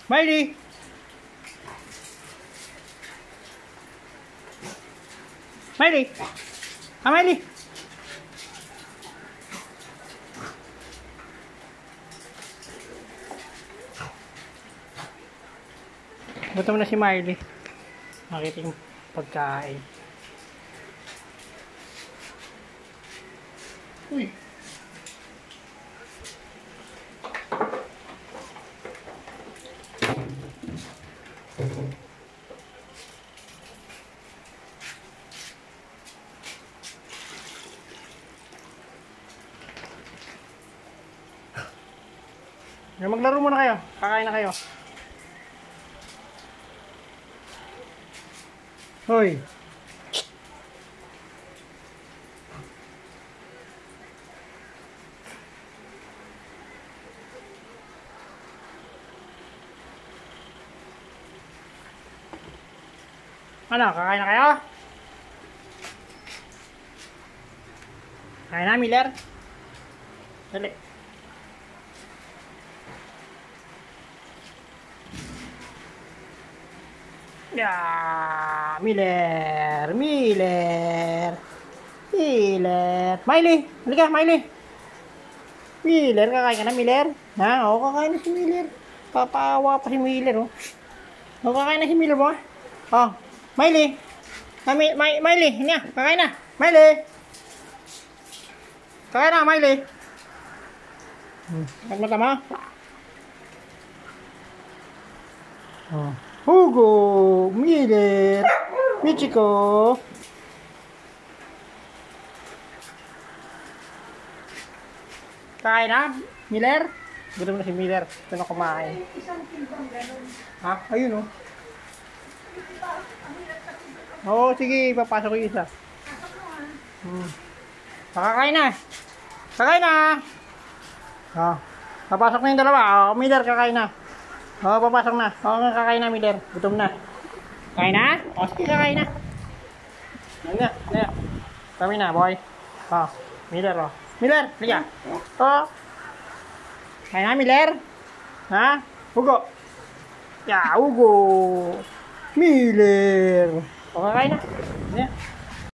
Miley! Miley! Ah, Miley! Gutom na si Miley. Nakita yung pagkain. Uy! Maglaro muna kayo. Kakain na kayo. Hoy. Ano, kakain na kayo? Kain na, Miller? Dali. Yeah, Miller, Miller, Miller, Miley, halika, Miley. Miller, kakain ka na, Miller? Ha? Oo, kakain na si Miller. Papaawa pa si Miller, oh. Oo, kakain na si Miller, mo. Oh, Miley. Miley, niya, kakain na. Miley. Kakain na, Miley. Mata mo. Oh. Hugo, Miller, Michiko. Kain na, Miller? Gutom na si Miller. Ito na kumain. Ha? Ayun, oh. Oo, sige. Papasok yung isa. Kakain na. Kakain na. Oh. Papasok na yung dalawa. Oh, Miller, kakain na. Oo, papasok na. Oo, kakain na, Miller. Gutom na. Kain na? O, sige, kakain na. Ayan na, ayan. Kami na, boy. O, Miller, o. Miller, liya. O. Kain na, Miller. Ha? Hugo. Ya, Hugo. Miller. O, kakain na. Ayan.